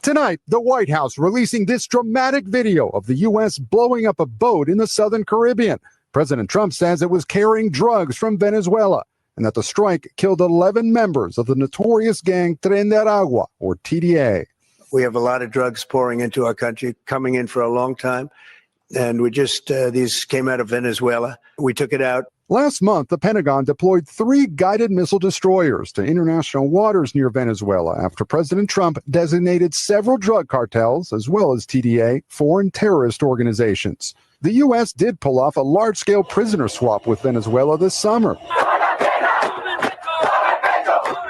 Tonight, the White House releasing this dramatic video of the U.S. blowing up a boat in the southern Caribbean. President Trump says it was carrying drugs from Venezuela and that the strike killed 11 members of the notorious gang Tren de Aragua, or TDA. We have a lot of drugs pouring into our country, coming in for a long time. And these came out of Venezuela. We took it out. Last month, the Pentagon deployed 3 guided missile destroyers to international waters near Venezuela after President Trump designated several drug cartels, as well as TDA, foreign terrorist organizations. The U.S. did pull off a large-scale prisoner swap with Venezuela this summer.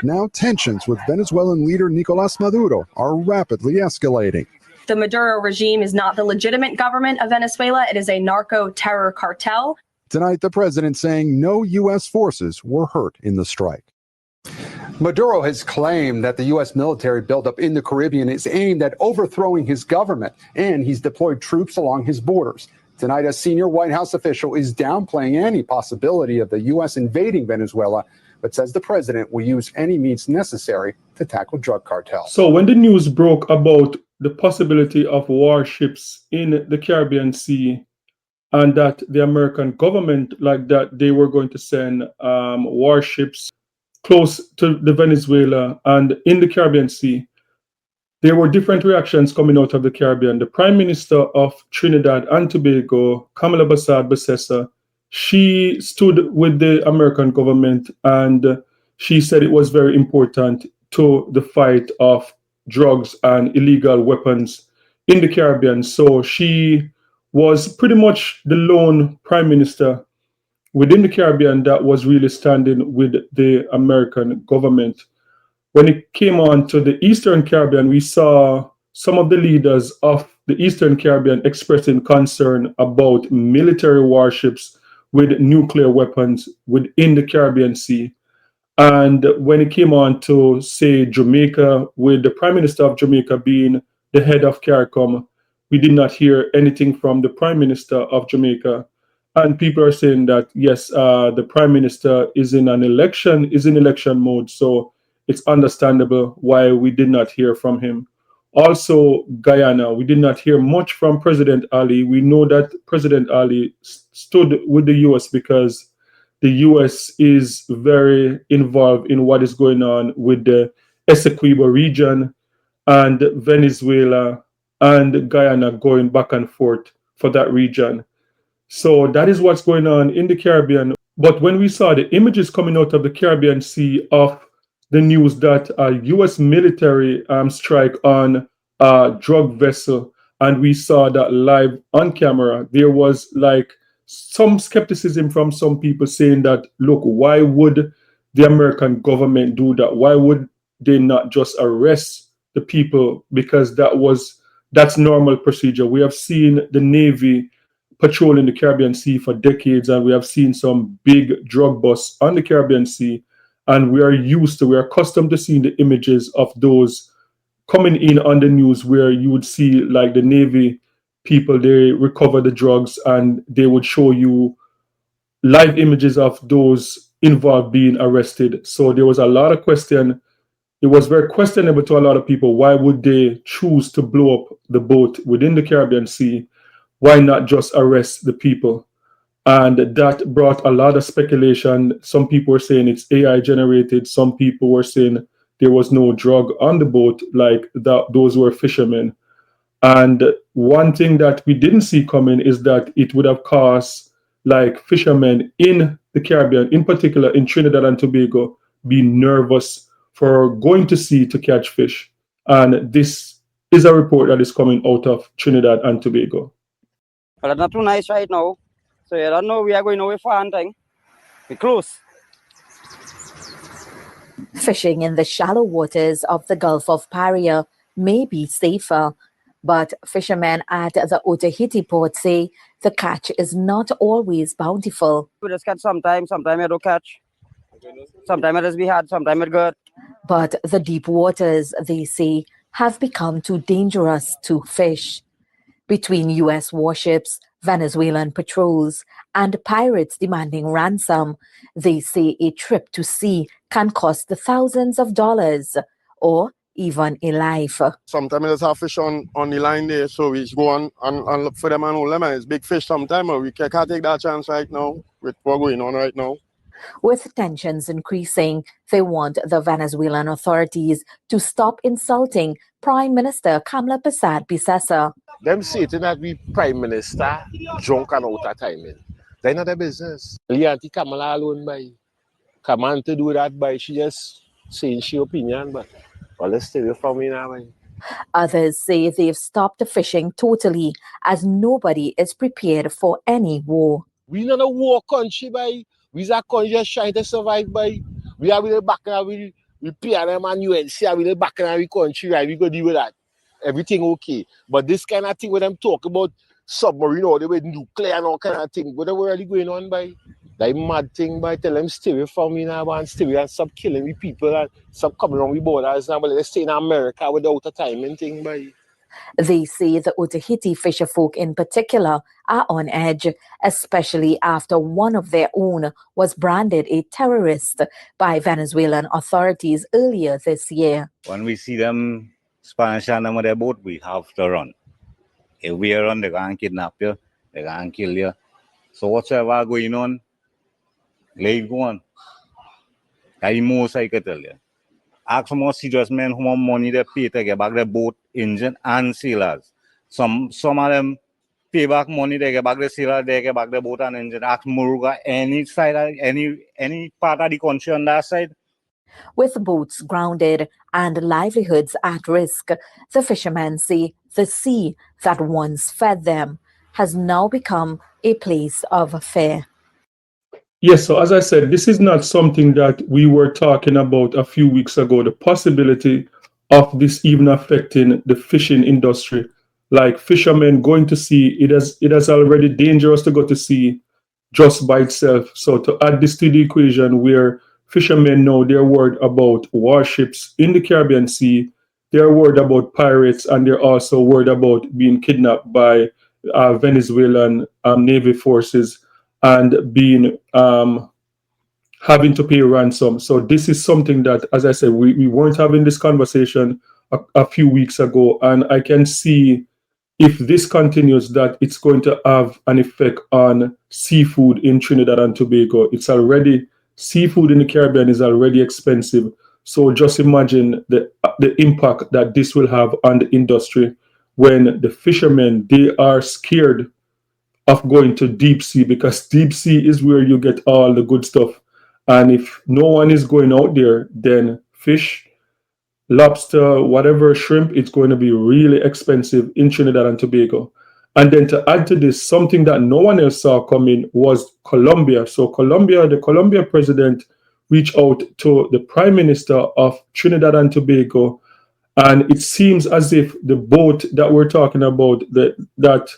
Now tensions with Venezuelan leader Nicolás Maduro are rapidly escalating. The Maduro regime is not the legitimate government of Venezuela. It is a narco-terror cartel. Tonight, the president saying no U.S. forces were hurt in the strike. Maduro has claimed that the U.S. military buildup in the Caribbean is aimed at overthrowing his government, and he's deployed troops along his borders. Tonight, a senior White House official is downplaying any possibility of the U.S. invading Venezuela, but says the president will use any means necessary to tackle drug cartels. So when the news broke about the possibility of warships in the Caribbean Sea, and that the American government, like that, they were going to send warships close to the Venezuela and in the Caribbean Sea, there were different reactions coming out of the Caribbean. The Prime Minister of Trinidad and Tobago, Kamala Bessessa, she stood with the American government and she said it was very important to the fight of drugs and illegal weapons in the Caribbean. So she was pretty much the lone prime minister within the Caribbean that was really standing with the American government. When it came on to the Eastern Caribbean, we saw some of the leaders of the Eastern Caribbean expressing concern about military warships with nuclear weapons within the Caribbean Sea. And when it came on to, say, Jamaica, with the Prime Minister of Jamaica being the head of CARICOM, we did not hear anything from the Prime Minister of Jamaica. And people are saying that, yes, the Prime Minister is in election mode. So it's understandable why we did not hear from him. Also, Guyana, we did not hear much from President Ali. We know that President Ali stood with the U.S. because the U.S. is very involved in what is going on with the Essequibo region and Venezuela and Guyana going back and forth for that region. So that is what's going on in the Caribbean. But when we saw the images coming out of the Caribbean Sea of the news that a U.S. military strike on a drug vessel, and we saw that live on camera, there was like some skepticism from some people saying that, look, why would the American government do that? Why would they not just arrest the people? Because that's normal procedure. We have seen the Navy patrolling the Caribbean Sea for decades, and we have seen some big drug busts on the Caribbean Sea. And we are accustomed to seeing the images of those coming in on the news where you would see like the Navy people, they recover the drugs and they would show you live images of those involved being arrested. So there was a lot of question. It was very questionable to a lot of people. Why would they choose to blow up the boat within the Caribbean Sea? Why not just arrest the people? And that brought a lot of speculation. Some people were saying it's AI generated. Some people were saying there was no drug on the boat, like that those were fishermen. And one thing that we didn't see coming is that it would have caused like fishermen in the Caribbean, in particular in Trinidad and Tobago, be nervous for going to sea to catch fish. And this is a report that is coming out of Trinidad and Tobago. But it's not too nice right now. So you don't know we are going away for hunting. We're close. Fishing in the shallow waters of the Gulf of Paria may be safer, but fishermen at the Otaheite port say the catch is not always bountiful. We just catch sometimes you don't catch. Sometimes it is be hard, sometimes it's good. But the deep waters, they say, have become too dangerous to fish. Between U.S. warships, Venezuelan patrols, and pirates demanding ransom, they say a trip to sea can cost the thousands of dollars or even a life. Sometimes there's a fish on the line there, so we go on and look for them and hold them. And it's big fish sometimes, but we can't take that chance right now with what's going on right now. With tensions increasing, they want the Venezuelan authorities to stop insulting Prime Minister Kamla Persad-Bissessar. Them stating that we Prime Minister drunk and out of timing. They're not their business. Lianti Kamala alone by. Come on to do that by. She just saying she opinion, but well, let's stay away from me now. By. Others say they've stopped the fishing totally as nobody is prepared for any war. We're not a war country, by. We're a country just trying to survive, by. We are with the back and we PRM and UNC are with the back and our country, right? We go deal with that. Everything okay. But this kind of thing when them talk about submarine or the way nuclear and all kind of thing, what are really going on, by? That mad thing, by. Tell them stay away from me now, and stay away and stop killing we people and stop coming around with borders now, but let's stay in America without a timing thing, by. They say the Otaheite fisherfolk in particular are on edge, especially after one of their own was branded a terrorist by Venezuelan authorities earlier this year. When we see them Spanish and them on their boat, we have to run. If we run, they're going to kidnap you, they're going to kill you. So whatever going on, let it go on. That's the most I can tell you. Ask more serious men who want money they pay to get back their boat, engine, and sailors. Some of them pay back money, they get back the sailor, they get back the boat and engine. Ask Muruga, any side, any part of the country on that side. With boats grounded and livelihoods at risk, the fishermen say the sea that once fed them has now become a place of fear. Yes, so as I said, this is not something that we were talking about a few weeks ago, the possibility of this even affecting the fishing industry. Like fishermen going to sea, it is already dangerous to go to sea just by itself. So to add this to the equation where fishermen know they're worried about warships in the Caribbean Sea, they're worried about pirates, and they're also worried about being kidnapped by Venezuelan Navy forces and being having to pay ransom. So this is something that, as I said, we weren't having this conversation a few weeks ago, and I can see if this continues that it's going to have an effect on seafood in Trinidad and Tobago. Seafood in the Caribbean is already expensive. So just imagine the impact that this will have on the industry when the fishermen, they are scared of going to deep sea, because deep sea is where you get all the good stuff. And if no one is going out there, then fish, lobster, whatever, shrimp, it's going to be really expensive in Trinidad and Tobago. And then to add to this, something that no one else saw coming was Colombia. So the Colombia president reached out to the Prime Minister of Trinidad and Tobago, and it seems as if the boat that we're talking about, that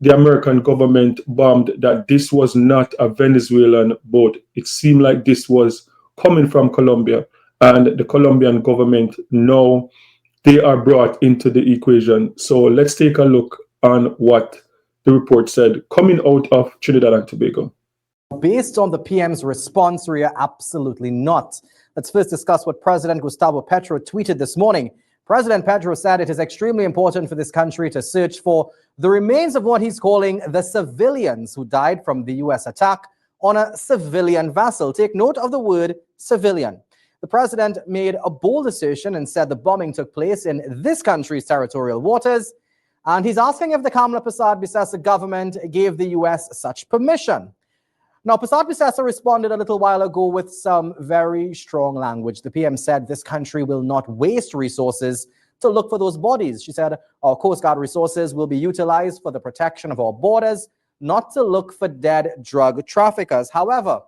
the American government bombed, that this was not a Venezuelan boat. It seemed like this was coming from Colombia, and the Colombian government now they are brought into the equation. So let's take a look on what the report said coming out of Trinidad and Tobago. Based on the PM's response, Ria, absolutely not. Let's first discuss what President Gustavo Petro tweeted this morning. President Petro said it is extremely important for this country to search for the remains of what he's calling the civilians who died from the U.S. attack on a civilian vessel. Take note of the word civilian. The president made a bold assertion and said the bombing took place in this country's territorial waters. And he's asking if the Kamla Persad-Bissessar government gave the U.S. such permission. Now, Persad-Bissessar responded a little while ago with some very strong language. The PM said this country will not waste resources to look for those bodies. She said our Coast Guard resources will be utilized for the protection of our borders, not to look for dead drug traffickers. However,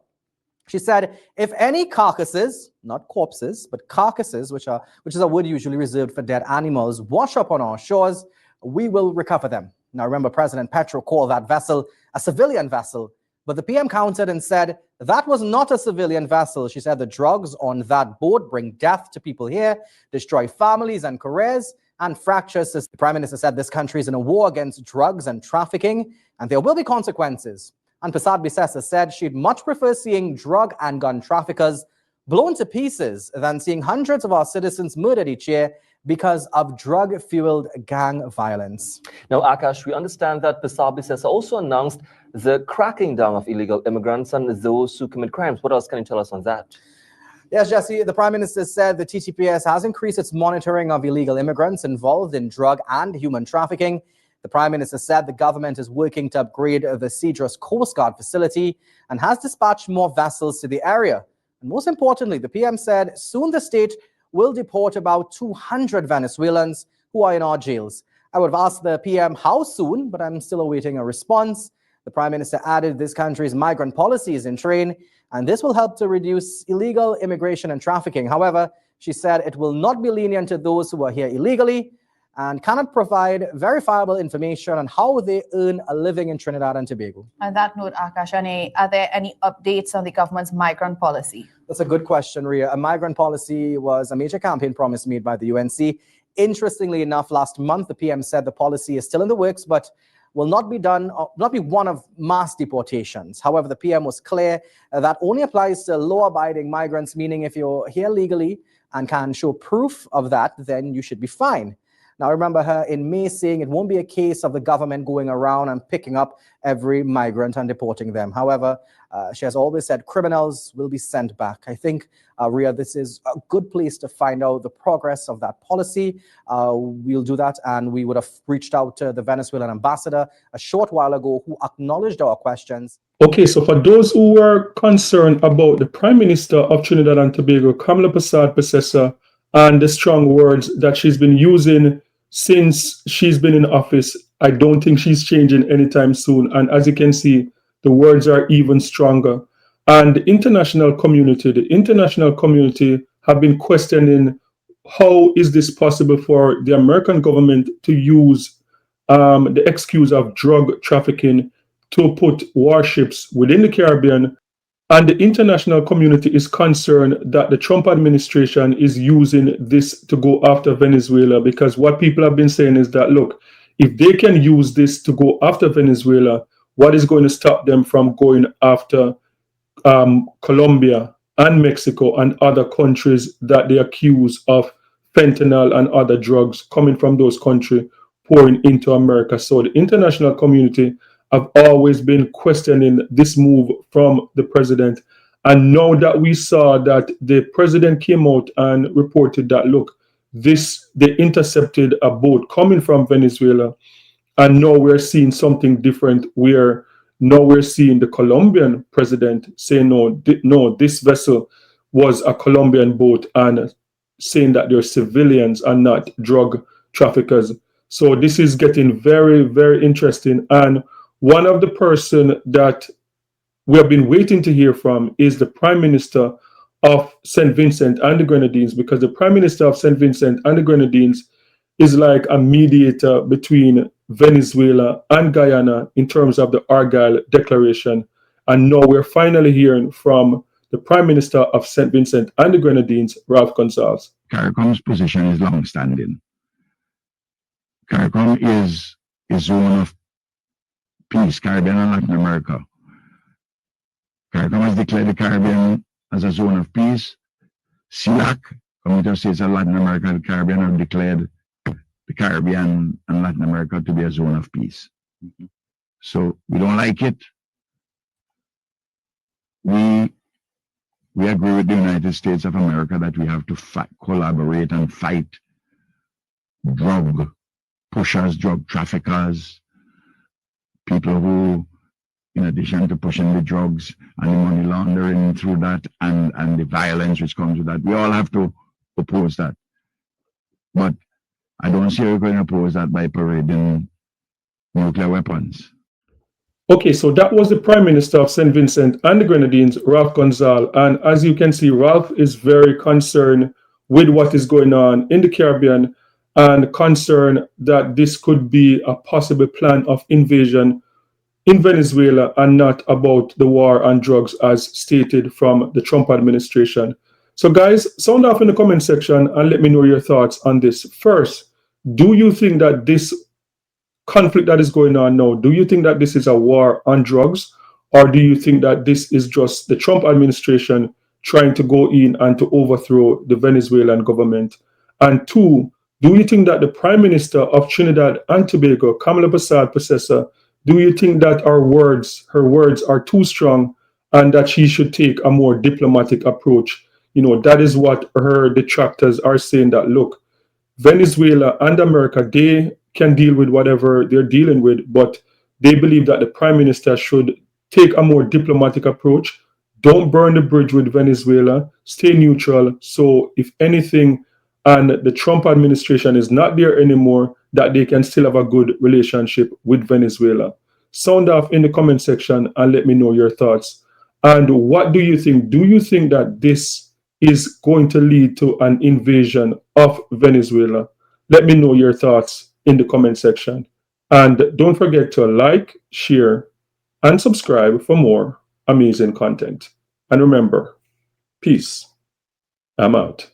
she said if any carcasses, not corpses, but carcasses, which is a word usually reserved for dead animals, wash up on our shores, we will recover them. Now, remember, President Petro called that vessel a civilian vessel. But the PM countered and said that was not a civilian vessel. She said the drugs on that boat bring death to people here, destroy families and careers, and fractures. The Prime Minister said this country is in a war against drugs and trafficking, and there will be consequences. And Persad-Bissessar said she'd much prefer seeing drug and gun traffickers blown to pieces than seeing hundreds of our citizens murdered each year because of drug-fueled gang violence. Now, Akash, we understand that Pasabi has also announced the cracking down of illegal immigrants and those who commit crimes. What else can you tell us on that? Yes, Jesse, the Prime Minister said the TTPS has increased its monitoring of illegal immigrants involved in drug and human trafficking. The Prime Minister said the government is working to upgrade the Cedros Coast Guard facility and has dispatched more vessels to the area. And most importantly, the PM said soon the state will deport about 200 Venezuelans who are in our jails. I would have asked the PM how soon, but I'm still awaiting a response. The Prime Minister added this country's migrant policy is in train, and this will help to reduce illegal immigration and trafficking. However, she said it will not be lenient to those who are here illegally and cannot provide verifiable information on how they earn a living in Trinidad and Tobago. On that note, Akash, are there any updates on the government's migrant policy? That's a good question, Ria. A migrant policy was a major campaign promise made by the UNC. Interestingly enough, last month, the PM said the policy is still in the works, but will not be one of mass deportations. However, the PM was clear that only applies to law-abiding migrants, meaning if you're here legally and can show proof of that, then you should be fine. Now, I remember her in May saying it won't be a case of the government going around and picking up every migrant and deporting them. However, she has always said criminals will be sent back. I think, Ria, this is a good place to find out the progress of that policy. We'll do that, and we would have reached out to the Venezuelan ambassador a short while ago who acknowledged our questions. Okay, so for those who were concerned about the Prime Minister of Trinidad and Tobago, Kamala Persad-Processor, and the strong words that she's been using since she's been in office, I don't think she's changing anytime soon. And as you can see, the words are even stronger. And the international community have been questioning how is this possible for the American government to use the excuse of drug trafficking to put warships within the Caribbean. And the international community is concerned that the Trump administration is using this to go after Venezuela, because what people have been saying is that, look, if they can use this to go after Venezuela, what is going to stop them from going after Colombia and Mexico and other countries that they accuse of fentanyl and other drugs coming from those countries pouring into America? So the international community have always been questioning this move from the president. And now that we saw that the president came out and reported that, look, they intercepted a boat coming from Venezuela. And now we're seeing something different, where now we're seeing the Colombian president say, no, this vessel was a Colombian boat, and saying that they're civilians and not drug traffickers. So this is getting very, very interesting. And one of the person that we have been waiting to hear from is the Prime Minister of St. Vincent and the Grenadines, because the Prime Minister of St. Vincent and the Grenadines is like a mediator between Venezuela and Guyana in terms of the Argyle Declaration. And now we're finally hearing from the Prime Minister of St. Vincent and the Grenadines, Ralph Gonsalves. CARICOM's position is long-standing. CARICOM is a zone of peace, Caribbean and Latin America. CARICOM has declared the Caribbean as a zone of peace. CELAC, Community of States of Latin America and the Caribbean, have declared the Caribbean and Latin America to be a zone of peace. So we don't like it. We agree with the United States of America that we have to collaborate and fight drug pushers, drug traffickers, people who, in addition to pushing the drugs and the money laundering through that and the violence which comes with that, we all have to oppose that. But I don't see how we're going to oppose that by parading nuclear weapons. Okay, so that was the Prime Minister of St. Vincent and the Grenadines, Ralph Gonsalves. And as you can see, Ralph is very concerned with what is going on in the Caribbean, and concerned that this could be a possible plan of invasion in Venezuela and not about the war on drugs as stated from the Trump administration. So guys, sound off in the comment section and let me know your thoughts on this. First, do you think that this conflict that is going on now, do you think that this is a war on drugs, or do you think that this is just the Trump administration trying to go in and to overthrow the Venezuelan government? And two, Do you think that the Prime Minister of Trinidad and Tobago, Kamala Persad-Processor, do you think that her words are too strong and that she should take a more diplomatic approach? That is what her detractors are saying, that look, Venezuela and America, they can deal with whatever they're dealing with, but they believe that the Prime Minister should take a more diplomatic approach. Don't burn the bridge with Venezuela, stay neutral. So if anything, and the Trump administration is not there anymore, that they can still have a good relationship with Venezuela. Sound off in the comment section and let me know your thoughts. And what do you think? Do you think that this is going to lead to an invasion of Venezuela? Let me know your thoughts in the comment section. And don't forget to like, share, and subscribe for more amazing content. And remember, peace. I'm out.